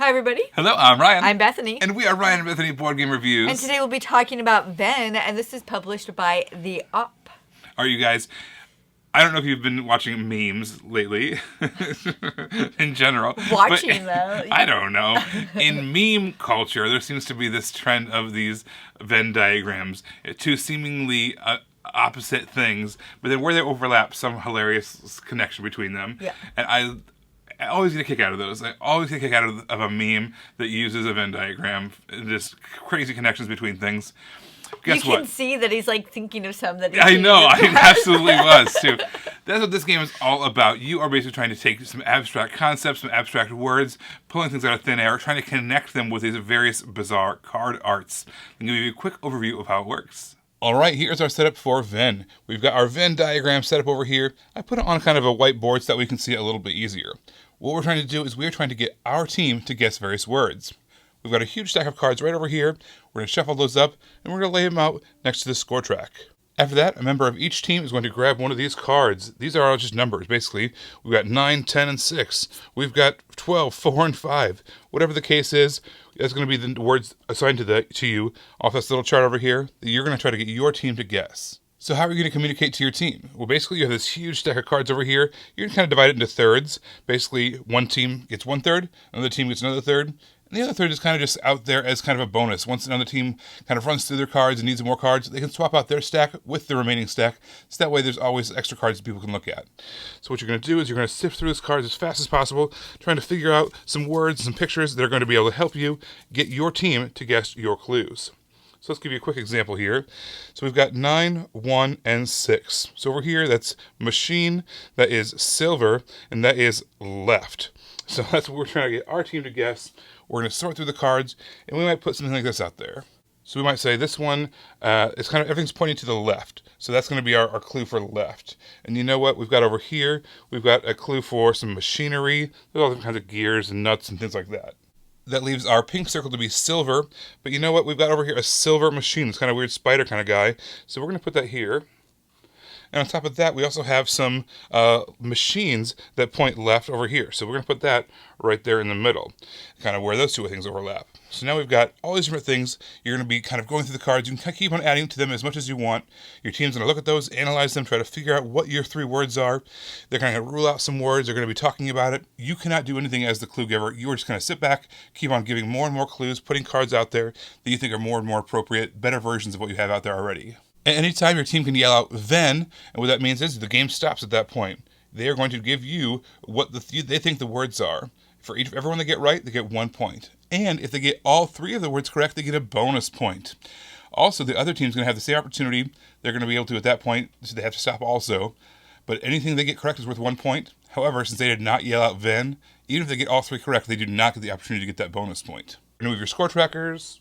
Hi, everybody. Hello, I'm Ryan. I'm Bethany. And we are Ryan and Bethany Board Game Reviews. And today we'll be talking about Venn, and this is published by The Up. Are you guys... I don't know if you've been watching memes lately, in general. Watching them? I don't know. In meme culture, there seems to be this trend of these Venn diagrams, two seemingly opposite things, but then where they overlap, some hilarious connection between them. Yeah. And I always get a kick out of those. I always get a kick out of a meme that uses a Venn diagram, just crazy connections between things. Guess you what? can see that he's like thinking of some that I know, I absolutely was too. That's what this game is all about. You are basically trying to take some abstract concepts, some abstract words, pulling things out of thin air, trying to connect them with these various bizarre card arts. I'm going to give you a quick overview of how it works. All right, here's our setup for Venn. We've got our Venn diagram set up over here. I put it on kind of a whiteboard so that we can see it a little bit easier. What we're trying to do is we're trying to get our team to guess various words. We've got a huge stack of cards right over here. We're going to shuffle those up, and we're going to lay them out next to the score track. After that, a member of each team is going to grab one of these cards. These are all just numbers, basically. We've got 9, 10, and 6. We've got 12, 4, and 5. Whatever the case is, that's going to be the words assigned to you off this little chart over here that you're going to try to get your team to guess. So how are you going to communicate to your team? Well, basically, you have this huge stack of cards over here. You're going to kind of divide it into thirds. Basically, one team gets one third, another team gets another third, and the other third is kind of just out there as kind of a bonus. Once another team kind of runs through their cards and needs more cards, they can swap out their stack with the remaining stack. So that way there's always extra cards that people can look at. So what you're going to do is you're going to sift through these cards as fast as possible, trying to figure out some words, some pictures that are going to be able to help you get your team to guess your clues. So let's give you a quick example here. So we've got 9, 1, and 6. So over here, that's machine, that is silver, and that is left. So that's what we're trying to get our team to guess. We're going to sort through the cards, and we might put something like this out there. So we might say this one, it's kind of, everything's pointing to the left. So that's going to be our clue for left. And you know what we've got over here? We've got a clue for some machinery. There's all different kinds of gears and nuts and things like that. That leaves our pink circle to be silver. But you know what? We've got over here a silver machine. It's kind of a weird spider kind of guy. So we're going to put that here. And on top of that, we also have some machines that point left over here. So we're going to put that right there in the middle, kind of where those two things overlap. So now we've got all these different things. You're going to be kind of going through the cards. You can keep on adding to them as much as you want. Your team's going to look at those, analyze them, try to figure out what your 3 words are. They're going to rule out some words. They're going to be talking about it. You cannot do anything as the clue giver. You are just going to sit back, keep on giving more and more clues, putting cards out there that you think are more and more appropriate, better versions of what you have out there already. And anytime your team can yell out Venn, and what that means is the game stops at that point. They are going to give you what they think the words are. For everyone they get right, they get 1 point. And if they get all 3 of the words correct, they get a bonus point. Also, the other team's going to have the same opportunity. They're going to be able to, at that point, so they have to stop also. But anything they get correct is worth 1 point. However, since they did not yell out Venn, even if they get all 3 correct, they do not get the opportunity to get that bonus point. Remove your score trackers,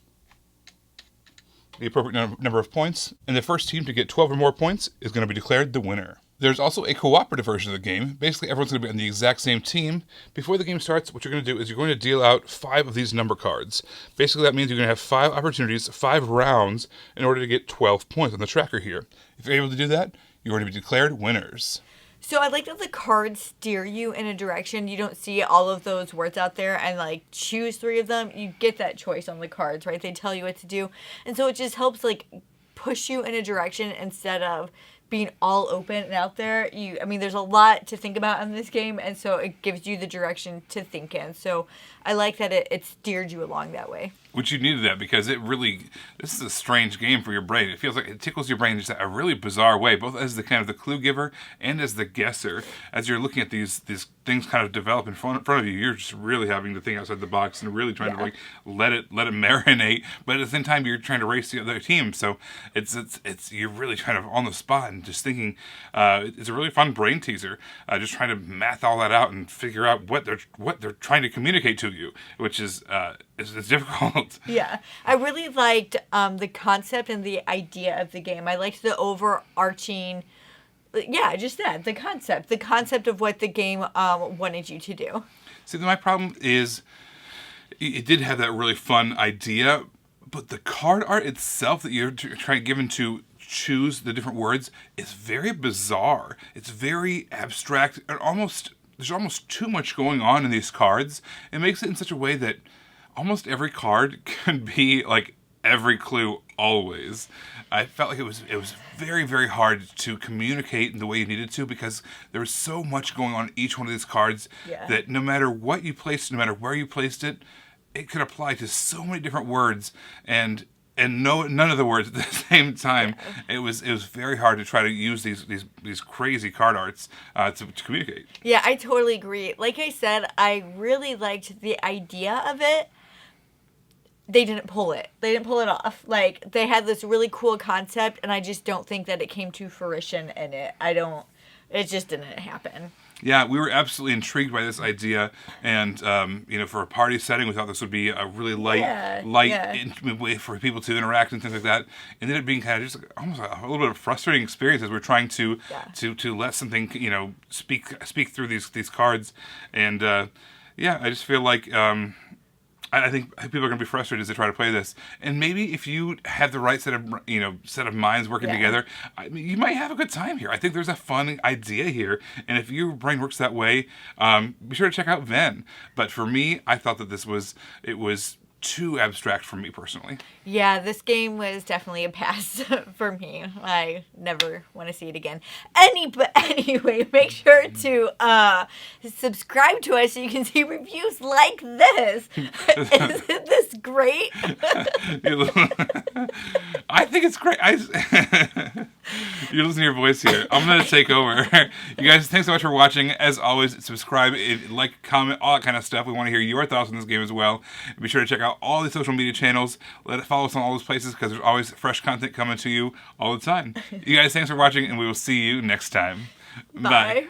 the appropriate number of points, and the first team to get 12 or more points is going to be declared the winner. There's also a cooperative version of the game. Basically, everyone's going to be on the exact same team. Before the game starts, what you're going to do is you're going to deal out 5 of these number cards. Basically, that means you're going to have 5 opportunities, 5 rounds, in order to get 12 points on the tracker here. If you're able to do that, you're going to be declared winners. So I like that the cards steer you in a direction. You don't see all of those words out there and like choose 3 of them. You get that choice on the cards, right? They tell you what to do. And so it just helps like push you in a direction instead of being all open and out there. There's a lot to think about in this game, and so it gives you the direction to think in. So I like that it steered you along that way. Which you needed that because this is a strange game for your brain. It feels like it tickles your brain in just a really bizarre way, both as the kind of the clue giver and as the guesser. As you're looking at these things kind of develop in front of you, you're just really having to think outside the box and really trying to like let it marinate. But at the same time, you're trying to race the other team. So it's you're really kind of on the spot and just thinking. It's a really fun brain teaser. Just trying to math all that out and figure out what they're trying to communicate to you, which is it's difficult. Yeah, I really liked the concept and the idea of the game. I liked the overarching, just that, the concept of what the game wanted you to do. See, my problem is it did have that really fun idea, but the card art itself that you're given to choose the different words is very bizarre. It's very abstract and almost there's almost too much going on in these cards. It makes it in such a way that almost every card can be like every clue always. I felt like it was very, very hard to communicate in the way you needed to, because there was so much going on in each one of these cards that no matter what you placed, no matter where you placed it, it could apply to so many different words and none of the words at the same time. It was very hard to try to use these crazy card arts to communicate. Yeah, I totally agree. Like I said, I really liked the idea of it. They didn't pull it. They didn't pull it off. Like, they had this really cool concept, and I just don't think that it came to fruition in it. It just didn't happen. Yeah, we were absolutely intrigued by this idea, and for a party setting, we thought this would be a really intimate way for people to interact and things like that. It ended up being kind of just almost a little bit of a frustrating experience as we're trying to let something speak through these cards, and I just feel like. I think people are going to be frustrated as they try to play this. And maybe if you have the right set of minds working together, you might have a good time here. I think there's a fun idea here. And if your brain works that way, be sure to check out Venn. But for me, I thought that it was too abstract for me personally. Yeah, this game was definitely a pass for me. I never want to see it again. Anyway, make sure to subscribe to us so you can see reviews like this. Isn't this great? I think it's great. You're listening to your voice here. I'm going to take over. You guys, thanks so much for watching. As always, subscribe, like, comment, all that kind of stuff. We want to hear your thoughts on this game as well. Be sure to check out all the social media channels. Follow us on all those places, because there's always fresh content coming to you all the time. You guys, thanks for watching, and we will see you next time. Bye.